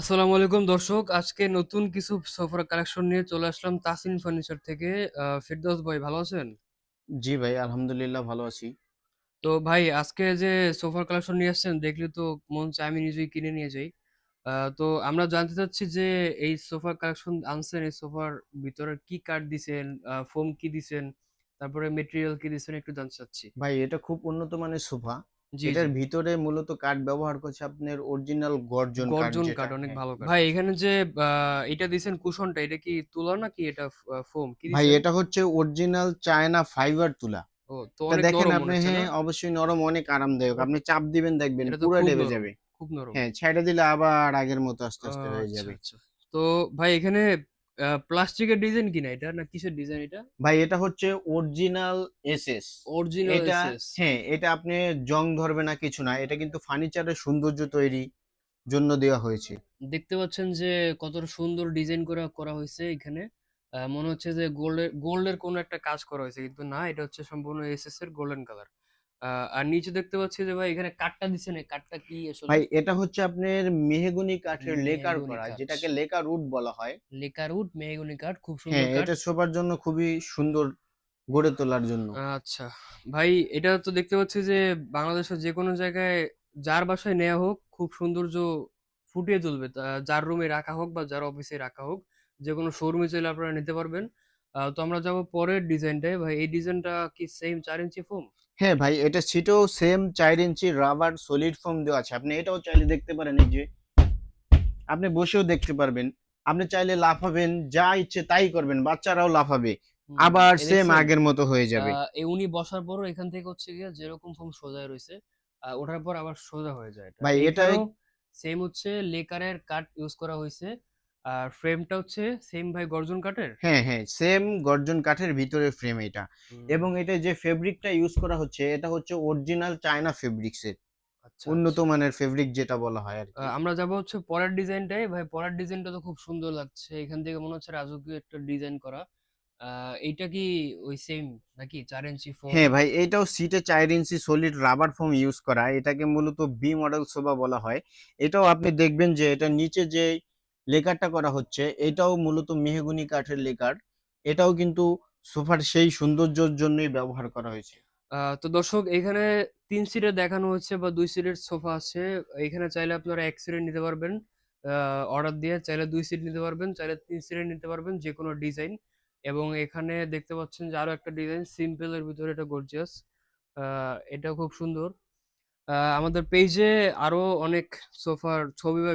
আসসালামু আলাইকুম দর্শক। আজকে নতুন কিছু সোফার কালেকশন নিয়ে চলে আসলাম তাসিন ফার্নিচার থেকে। ফেরদৌস ভাই ভালো আছেন? জি ভাই, আলহামদুলিল্লাহ ভালো আছি। তো ভাই আজকে যে সোফার কালেকশন নিয়ে আসছেন দেখলে তো মন চায় আমি নিজেই কিনে নিয়ে যাই। তো আমরা জানতে চাচ্ছি যে এই সোফার কালেকশন আনছেন, এই সোফার ভিতরে কি কাঠ দিছেন, ফোম কি দিছেন, তারপরে মেটেরিয়াল কি দিছেন একটু জানতে চাচ্ছি। ভাই এটা খুব উন্নত মানের সোফা। জি, এটার জি। ভিতরে মূলত কাঠ ব্যবহার করছে আপনার অরিজিনাল গর্জন কাঠ গর্জন যেটা। কাঠ অনেক হ্যাঁ। ভালো কাঠ। ভাই এখানে যে এটা দিছেন কুশনটা এটা কি তুলা নাকি এটা ফোম কি ভাই দিছেন? এটা হচ্ছে অরিজিনাল চায়না ফাইবার তুলা। ও তো এটা অনেক দেখেন নরম মনে আপনি, হচ্ছে না? হ্যাঁ, অবশ্যই নরম, অনেক আরামদায়ক। আপনি চাপ দিবেন দেখবেন এটা তো পুরা খুব লেবে নরম, যাবে। খুব নরম। হ্যাঁ, ছেড়ে দিলে আবার আগের মতো আস্তে, আস্তে হয়ে আচ্ছা, যাবে। আচ্ছা। তো ভাই এখানে প্লাস্টিকের ডিজাইন কিনা এটা? না কিসের ডিজাইন এটা? ভাই এটা হচ্ছে অরিজিনাল এসএস। অরিজিনাল এটা, এসএস। হ্যাঁ, এটা আপনি জং ধরবে না, কিছু না। এটা কিন্তু ফার্নিচারের সৌন্দর্য তৈরি জন্য দেওয়া হয়েছে। দেখতে পাচ্ছেন যে কতটা সুন্দর ডিজাইন করা করা হইছে এখানে। মনে হচ্ছে যে গোল্ডের কোনো একটা কাজ করা হয়েছে। কিন্তু না, এটা হচ্ছে সম্পূর্ণ এসএস এর গোল্ডেন কালার। আ আর নিচে দেখতে পাচ্ছি যে ভাই এখানে কাঠটা দিছেন, এই কাঠটা কি আসলে? ভাই এটা হচ্ছে আপনার মেহগনি কাঠের লেকার মেহগনি করা, কাঠ। যেটাকে লেকার উড বলা হয়। লেকার উড, মেহগনি কাঠ খুব সুন্দর হ্যাঁ, কাঠ। এটা শোবার জন্য খুবই সুন্দর গড়ে তোলার জন্য। আচ্ছা। ভাই এটা তো দেখতে পাচ্ছি যে বাংলাদেশের যেকোনো জায়গায় যার বাসায় নেয়া হোক খুব সৌন্দর্য ফুটিয়ে তুলবে। যার রুমে রাখা হোক বা যার অফিসে রাখা হোক, যেকোনো শোরুমে চাইলে আপনারা নিতে পারবেন। তো আমরা যাবো পরের ডিজাইনটায়। ভাই এই ডিজাইনটা কি সেম ৪ ইঞ্চি ফোম? হ্যাঁ ভাই, এটা সিটেও সেম ৪ ইঞ্চি রাবার সলিড ফোম দেওয়া আছে। আপনি এটাও চাইলে দেখতে পারেন, এই যে আপনি বসেও দেখতে পারবেন। আপনি চাইলে লাফাবেন, যা ইচ্ছে তাই করবেন। বাচ্চারাও লাফাবে। হুম, আবার এই সেম দেখছেন? আগের মতো হয়ে আ যাবে। উনি বসার পরও এখান থেকে হচ্ছে গিয়ে যেরকম ফোম সোজা রইছে, ওঠার পর আবার সোজা হয়ে যায় এটা। ভাই এটা, এইখানেও সেম হচ্ছে লেকারের কাঠ ইউজ করা হইছে। আর ফ্রেমটা হচ্ছে সেম ভাই গর্জন কাঠের? হ্যাঁ, হ্যাঁ, সেম গর্জন কাঠের ভিতরে ফ্রেম এটা। হুম, এবং এটা যে ফেব্রিকটা ইউজ করা হচ্ছে, এটা হচ্ছে অরিজিনাল চায়না ফেব্রিক্সের। আচ্ছা, উন্নত আচ্ছা। মানের ফেব্রিক যেটা বলা হয় আরকি। আমরা যাবো হচ্ছে পরের ডিজাইনটায়। ভাই পরের ডিজাইনটা তো খুব সুন্দর লাগছে। এখান থেকে মনে হচ্ছে রাজকীয় একটা ডিজাইন করা। আ এইটা কি ওই সেম নাকি ৪ ইঞ্চি ফোম? হ্যাঁ ভাই, এটাও সিটে ৪ ইঞ্চি সলিড রাবার ফোম ইউজ করা। এটাকে মূলত বি মডেল সোফা বলা হয়। এটাও আপনি দেখবেন যে এটার নিচে যে লেকারটা করা হচ্ছে, এটাও মূলত মেহগনি কাঠের লেকার। এটাও কিন্তু সোফার সেই সৌন্দর্যের জন্যই ব্যবহার করা হয়েছে। তো দর্শক এখানে ৩ সিটের দেখানো হচ্ছে বা ২ সিটের সোফা আছে। এখানে চাইলে আপনারা ১ সিটের নিতে পারবেন। আ অর্ডার দিয়ে চাইলে ২ সিট নিতে পারবেন, চাইলে ৩ সিটের নিতে পারবেন যেকোনো ডিজাইন। এবং এখানে দেখতে পাচ্ছেন যে আরো একটা ডিজাইন সিম্পল এর ভিতরে এটা গর্জিয়াস। আ এটা খুব সুন্দর। আমাদের পেইজে আরো অনেক সোফার ছবি বা